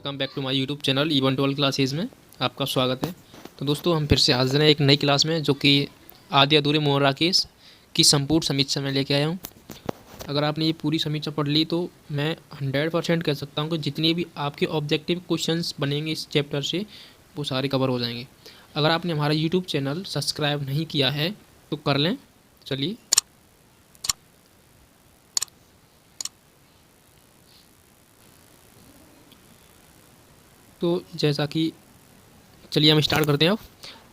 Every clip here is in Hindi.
Welcome back to my YouTube channel even 12 classes में आपका स्वागत है। तो दोस्तों हम फिर से हाजिर हैं एक नई क्लास में, जो कि आधे अधूरे मोहन राकेश की संपूर्ण समीक्षा में लेके आया हूँ। अगर आपने ये पूरी समीक्षा पढ़ ली तो मैं 100% कह सकता हूँ कि जितने भी आपके ऑब्जेक्टिव क्वेश्चंस बनेंगे इस चैप्टर से वो सारे कवर हो जाएंगे। अगर आपने हमारा यूट्यूब चैनल सब्सक्राइब नहीं किया है तो कर लें। चलिए तो जैसा कि चलिए हम स्टार्ट करते हैं। अब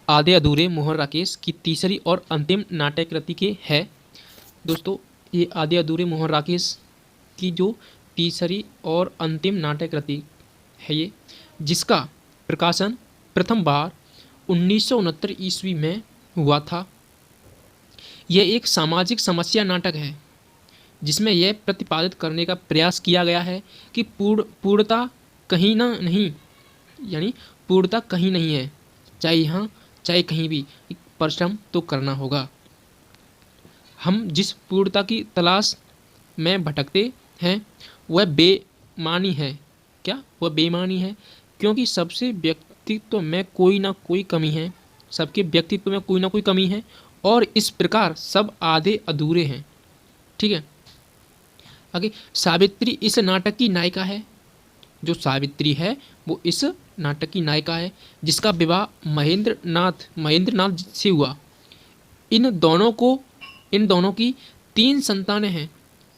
आधे अधूरे मोहन राकेश की तीसरी और अंतिम नाट्य कृति के है। दोस्तों ये आधे अधूरे मोहन राकेश की जो तीसरी और अंतिम नाट्य कृति है ये, जिसका प्रकाशन प्रथम बार 1969 ईस्वी में हुआ था। यह एक सामाजिक समस्या नाटक है जिसमें यह प्रतिपादित करने का प्रयास किया गया है कि पूर्णता कहीं ना नहीं, यानी पूर्णता कहीं नहीं है, चाहे यहाँ चाहे कहीं भी परिश्रम तो करना होगा। हम जिस पूर्णता की तलाश में भटकते हैं वह बेमानी है। क्या वह बेमानी है? क्योंकि सबसे व्यक्तित्व में कोई ना कोई कमी है, सबके व्यक्तित्व में कोई ना कोई कमी है और इस प्रकार सब आधे अधूरे हैं। ठीक है, आगे सावित्री इस नाटक की नायिका है। जो सावित्री है वो इस नाटक की नायिका है, जिसका विवाह महेंद्र नाथ से हुआ। इन दोनों की 3 संतानें हैं।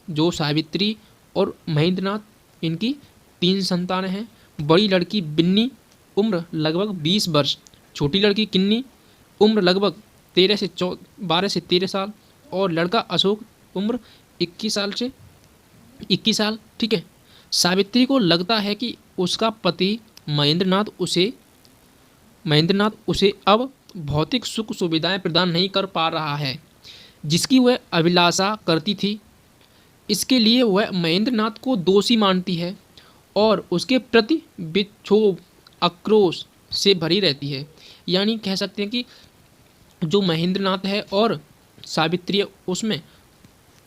जो सावित्री और महेंद्र नाथ, इनकी 3 संतानें हैं। बड़ी लड़की बिन्नी उम्र लगभग 20 वर्ष, छोटी लड़की किन्नी उम्र लगभग 12 से 13 साल और लड़का अशोक उम्र 21 साल। ठीक है, सावित्री को लगता है कि उसका पति महेंद्र नाथ उसे अब भौतिक सुख सुविधाएं प्रदान नहीं कर पा रहा है जिसकी वह अभिलाषा करती थी। इसके लिए वह महेंद्र नाथ को दोषी मानती है और उसके प्रति विक्षोभ आक्रोश से भरी रहती है। यानी कह सकते हैं कि जो महेंद्र नाथ है और सावित्री उसमें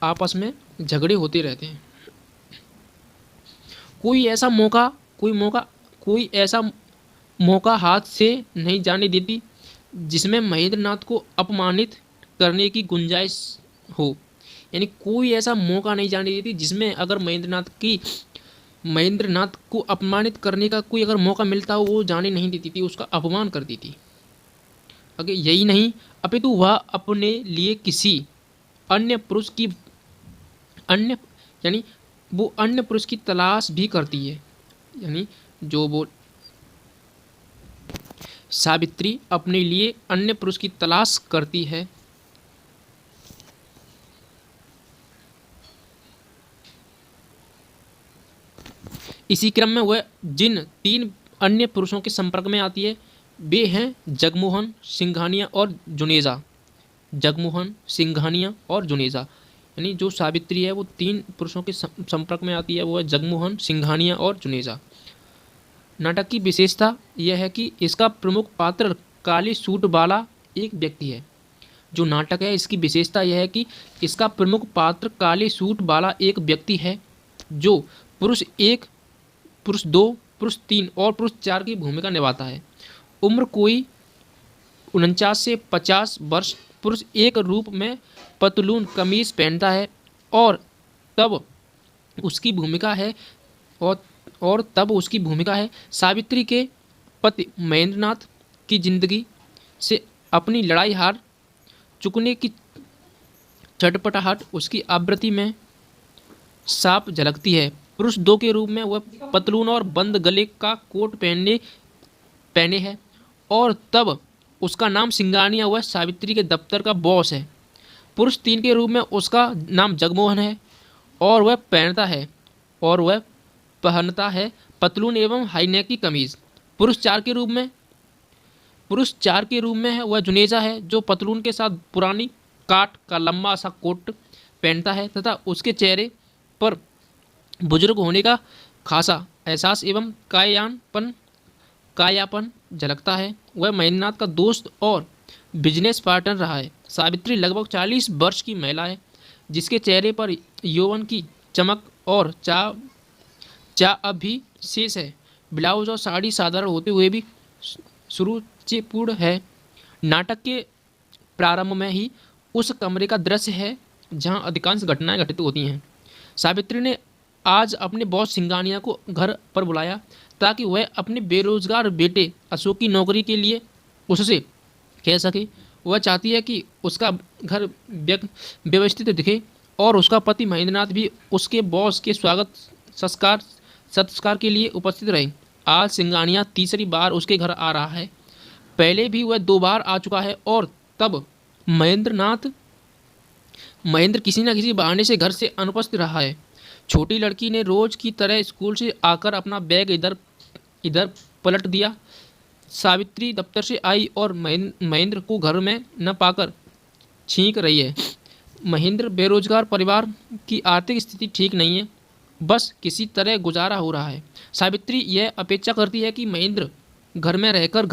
आपस में झगड़े होते रहते हैं। कोई ऐसा मौका हाथ से नहीं जाने देती जिसमें महेंद्र नाथ को अपमानित करने की गुंजाइश हो। यानी कोई ऐसा मौका नहीं जाने देती जिसमें अगर महेंद्र नाथ को अपमानित करने का कोई अगर मौका मिलता हो वो जाने नहीं देती थी, उसका अपमान करती थी। अगर यही नहीं अपितु वह अपने लिए किसी अन्य पुरुष की तलाश भी करती है। यानी जो वो सावित्री अपने लिए अन्य पुरुष की तलाश करती है। इसी क्रम में वह जिन 3 अन्य पुरुषों के संपर्क में आती है वे हैं जगमोहन सिंघानिया और जुनेजा। यानी जो सावित्री है वो 3 पुरुषों के संपर्क में आती है, वो है जगमोहन, सिंघानिया और जुनेजा। नाटक की विशेषता यह है कि इसका प्रमुख पात्र काले सूट वाला एक व्यक्ति है। जो नाटक है इसकी विशेषता यह है कि इसका प्रमुख पात्र काले सूट वाला एक व्यक्ति है जो पुरुष 1, पुरुष 2, पुरुष 3 और पुरुष 4 की भूमिका निभाता है। उम्र कोई 49 से 50 वर्ष। पुरुष एक रूप में पतलून कमीज पहनता है और तब उसकी भूमिका है सावित्री के पति महेंद्र नाथ की जिंदगी से अपनी लड़ाई हार चुकने की चटपटाहट उसकी आवृत्ति में साफ झलकती है। पुरुष 2 के रूप में वह पतलून और बंद गले का कोट पहने है और तब उसका नाम सिंघानिया, वह सावित्री के दफ्तर का बॉस है। पुरुष 3 के रूप में उसका नाम जगमोहन है और वह पहनता है पतलून एवं हाईनेक की कमीज। पुरुष 4 के रूप में है वह जुनेजा है, जो पतलून के साथ पुरानी काट का लंबा सा कोट पहनता है तथा उसके चेहरे पर बुजुर्ग होने का खासा एहसास एवं कायापन झलकता है। वह महेंद्र नाथ का दोस्त और बिजनेस पार्टनर रहा है। सावित्री लगभग 40 वर्ष की महिला है जिसके चेहरे पर यौवन की चमक और चाह अब भी शेष है। ब्लाउज और साड़ी साधारण होते हुए भी सुरुचिपूर्ण है। नाटक के प्रारंभ में ही उस कमरे का दृश्य है जहाँ अधिकांश घटनाएं घटित होती हैं। सावित्री ने आज अपने बॉस सिंगानिया को घर पर बुलाया ताकि वह अपने बेरोजगार बेटे अशोक की नौकरी के लिए उससे कह सके। वह चाहती है कि उसका घर व्यवस्थित दिखे और उसका पति महेंद्रनाथ भी उसके बॉस के स्वागत सत्कार के लिए उपस्थित रहे। आज सिंगानिया तीसरी बार उसके घर आ रहा है। पहले भी वह 2 बार आ चुका है और तब महेंद्र किसी न किसी बहाने से घर से अनुपस्थित रहा है। छोटी लड़की ने रोज की तरह स्कूल से आकर अपना बैग इधर इधर पलट दिया। सावित्री दफ्तर से आई और महेंद्र को घर में न पाकर छींक रही है। महेंद्र बेरोजगार, परिवार की आर्थिक स्थिति ठीक नहीं है, बस किसी तरह गुजारा हो रहा है। सावित्री यह अपेक्षा करती है कि महेंद्र घर में रहकर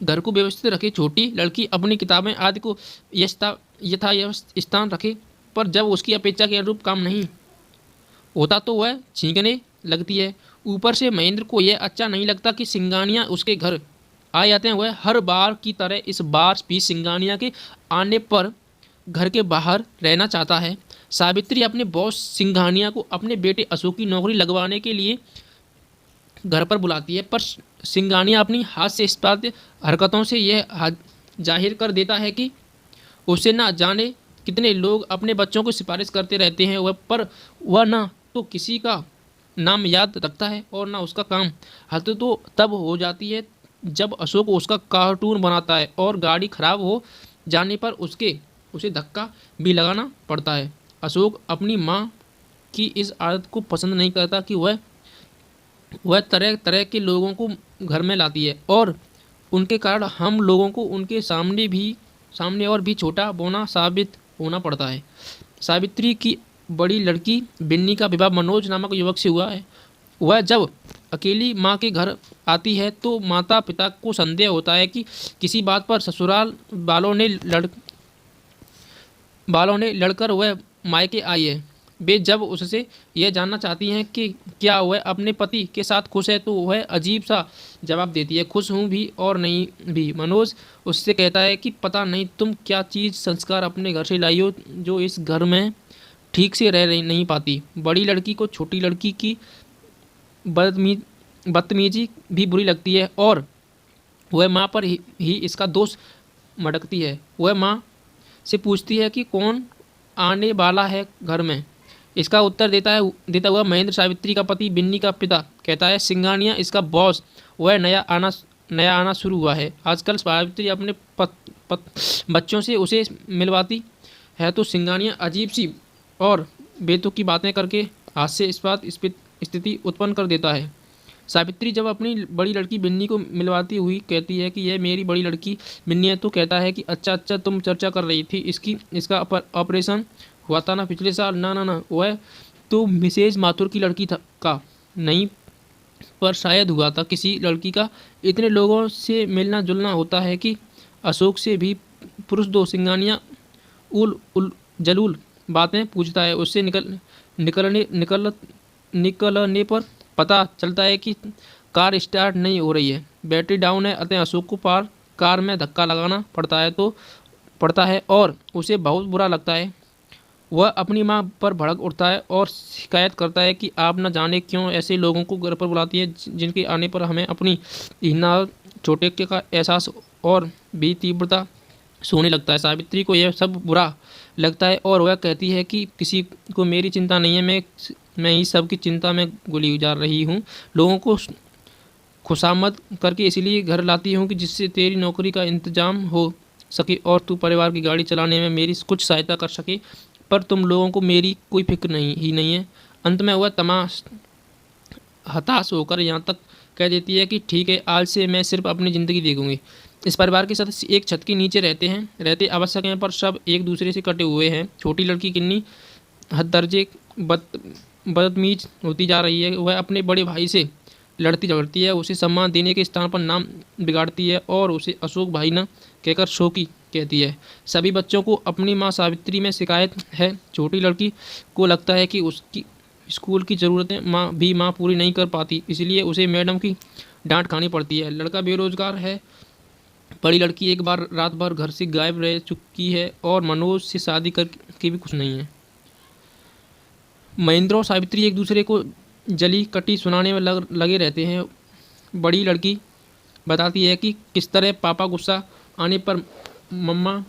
घर को व्यवस्थित रखे। छोटी लड़की अपनी किताबें आदि को यथावस्थित स्थान रखे, पर जब उसकी अपेक्षा के अनुरूप काम नहीं होता तो वह छींकने लगती है। ऊपर से महेंद्र को यह अच्छा नहीं लगता कि सिंगानिया उसके घर आ जाते हैं। वह हर बार की तरह इस बार भी सिंगानिया के आने पर घर के बाहर रहना चाहता है। सावित्री अपने बॉस सिंघानिया को अपने बेटे अशोक की नौकरी लगवाने के लिए घर पर बुलाती है, पर सिंघानिया अपनी हाथ से इस्पात हरकतों से यह जाहिर कर देता है कि उसे ना जाने कितने लोग अपने बच्चों को सिफारिश करते रहते हैं, वह ना तो किसी का नाम याद रखता है और ना उसका काम। हद तो तब हो जाती है जब अशोक उसका कार्टून बनाता है और गाड़ी खराब हो जाने पर उसे धक्का भी लगाना पड़ता है। अशोक अपनी माँ की इस आदत को पसंद नहीं करता कि वह तरह तरह के लोगों को घर में लाती है और उनके कारण हम लोगों को उनके सामने और भी छोटा बोना साबित होना पड़ता है। सावित्री की बड़ी लड़की बिन्नी का विवाह मनोज नामक युवक से हुआ है। वह जब अकेली माँ के घर आती है तो माता पिता को संदेह होता है कि किसी बात पर ससुराल वालों ने लड़कर वह मायके आई है। वे जब उससे यह जानना चाहती हैं कि क्या वह अपने पति के साथ खुश है तो वह अजीब सा जवाब देती है, खुश हूँ भी और नहीं भी। मनोज उससे कहता है कि पता नहीं तुम क्या चीज़ संस्कार अपने घर से लाई हो जो इस घर में ठीक से रह नहीं पाती। बड़ी लड़की को छोटी लड़की की बदतमीजी भी बुरी लगती है और वह माँ पर ही इसका दोष मटकती है। वह माँ से पूछती है कि कौन आने वाला है घर में। इसका उत्तर देता हुआ महेंद्र सावित्री का पति बिन्नी का पिता कहता है, सिंगानिया इसका बॉस, वह नया आना शुरू हुआ है। आजकल सावित्री अपने बच्चों से उसे मिलवाती है तो सिंगानिया अजीब सी और बेतुकी बातें करके हास्यास्पद स्थिति उत्पन्न कर देता है। सावित्री जब अपनी बड़ी लड़की बिन्नी को मिलवाती हुई कहती है कि यह मेरी बड़ी लड़की बिन्नी है तो कहता है कि अच्छा तुम चर्चा कर रही थी इसका ऑपरेशन हुआ था ना पिछले साल। ना वह तो मिसेज माथुर की लड़की का नहीं, पर शायद हुआ था किसी लड़की का। इतने लोगों से मिलना जुलना होता है कि अशोक से भी पुरुष दो। सिंगानिया जलूल बातें पूछता है। उससे निकलने पर पता चलता है कि कार स्टार्ट नहीं हो रही है, बैटरी डाउन है। अतः अशोक को कार में धक्का लगाना पड़ता है और उसे बहुत बुरा लगता है। वह अपनी माँ पर भड़क उठता है और शिकायत करता है कि आप न जाने क्यों ऐसे लोगों को घर पर बुलाती है जिनके आने पर हमें अपनी हीना छोटे का एहसास और भी तीव्रता सोने लगता है। सावित्री को यह सब बुरा लगता है और वह कहती है कि किसी को मेरी चिंता नहीं है, मैं ही सबकी चिंता में गुली गुजार रही हूँ। लोगों को खुशामद करके इसलिए घर लाती हूँ कि जिससे तेरी नौकरी का इंतजाम हो सके और तू परिवार की गाड़ी चलाने में मेरी कुछ सहायता कर सके, पर तुम लोगों को मेरी कोई फिक्र नहीं है। अंत में वह हताश होकर यहाँ तक कह देती है कि ठीक है, आज से मैं सिर्फ अपनी ज़िंदगी देखूंगी। इस परिवार के सदस्य एक छत के नीचे रहते आवश्यक हैं, पर सब एक दूसरे से कटे हुए हैं। छोटी लड़की किन्नी हद दर्जे बदतमीज होती जा रही है। वह अपने बड़े भाई से लड़ती झगड़ती है, उसे सम्मान देने के स्थान पर नाम बिगाड़ती है और उसे अशोक भाई न कहकर शोकी कहती है। सभी बच्चों को अपनी माँ सावित्री में शिकायत है। छोटी लड़की को लगता है कि स्कूल की ज़रूरतें माँ पूरी नहीं कर पाती, इसलिए उसे मैडम की डांट खानी पड़ती है। लड़का बेरोजगार है। बड़ी लड़की एक बार रात भर घर से गायब रह चुकी है और मनोज से शादी करके भी कुछ नहीं है। महेंद्र और सावित्री एक दूसरे को जली कटी सुनाने में लगे रहते हैं। बड़ी लड़की बताती है कि किस तरह पापा गुस्सा आने पर मम्मा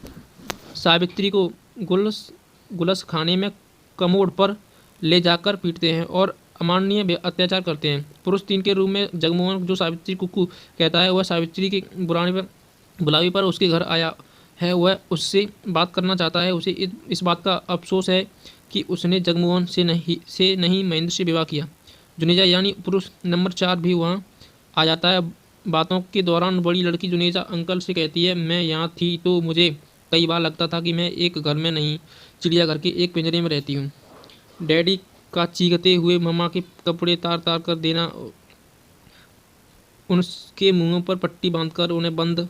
सावित्री को गुलस गुलस खाने में कमोड पर ले जाकर पीटते हैं और अमानवीय अत्याचार करते हैं। पुरुष 3 के रूम में जगमोहन, जो सावित्री कुक्कू कहता है, वह सावित्री के बुलावे पर उसके घर आया है। वह उससे बात करना चाहता है। उसे इस बात का अफसोस है कि उसने जगमोहन से नहीं महेंद्र से विवाह किया। जुनेजा यानी पुरुष नंबर 4 भी वहाँ आ जाता है। बातों के दौरान बड़ी लड़की जुनेजा अंकल से कहती है, मैं यहाँ थी तो मुझे कई बार लगता था कि मैं एक घर में नहीं, चिड़ियाघर के एक पिंजरे में रहती हूँ। डैडी का चीखते हुए मम्मा के कपड़े तार तार कर देना, उनके मुंहों पर पट्टी बांधकर उन्हें बंद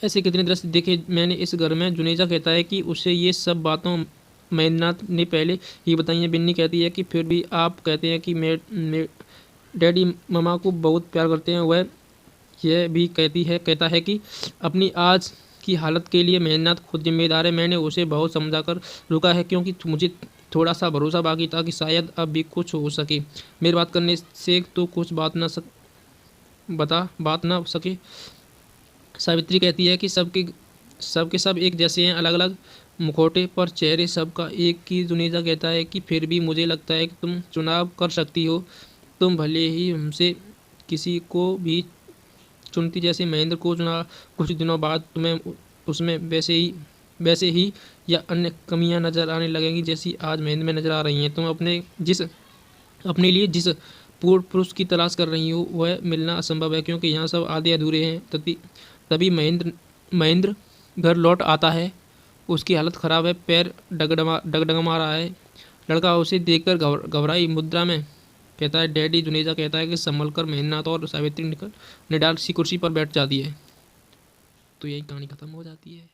ऐसे कितने दृश्य देखे मैंने इस घर में। जुनेजा कहता है कि उसे ये सब बातों महेंद्रनाथ ने पहले ही बताई हैं। बिन्नी कहती है कि फिर भी आप कहते हैं कि डैडी मम्मा को बहुत प्यार करते हैं। वह यह भी कहता है कि अपनी आज की हालत के लिए महेंद्रनाथ खुद जिम्मेदार है। मैंने उसे बहुत समझा कर रुका है क्योंकि मुझे थोड़ा सा भरोसा बाकी था कि शायद अब भी कुछ हो सके। मेरी बात करने से तो कुछ बात ना सके। सावित्री कहती है कि सबके सब एक जैसे हैं, अलग अलग मुखौटे पर चेहरे सबका एक की। जुनेजा कहता है कि फिर भी मुझे लगता है कि तुम चुनाव कर सकती हो। तुम भले ही हमसे किसी को भी चुनती, जैसे महेंद्र को चुना। कुछ दिनों बाद तुम्हें उसमें वैसे ही या अन्य कमियां नज़र आने लगेंगी जैसी आज महेंद्र में नज़र आ रही हैं। तुम अपने लिए जिस पूर्ण पुरुष की तलाश कर रही हो वह मिलना असंभव है, क्योंकि यहाँ सब आधे अधूरे हैं। तभी महेंद्र घर लौट आता है। उसकी हालत ख़राब है, पैर डगडगमा रहा है। लड़का उसे देखकर घबराई मुद्रा में कहता है, डैडी। जुनेजा कहता है कि संभल कर। महेंद्रनाथ और सावित्री निडाल सी कुर्सी पर बैठ जाती है। तो यही कहानी ख़त्म हो जाती है।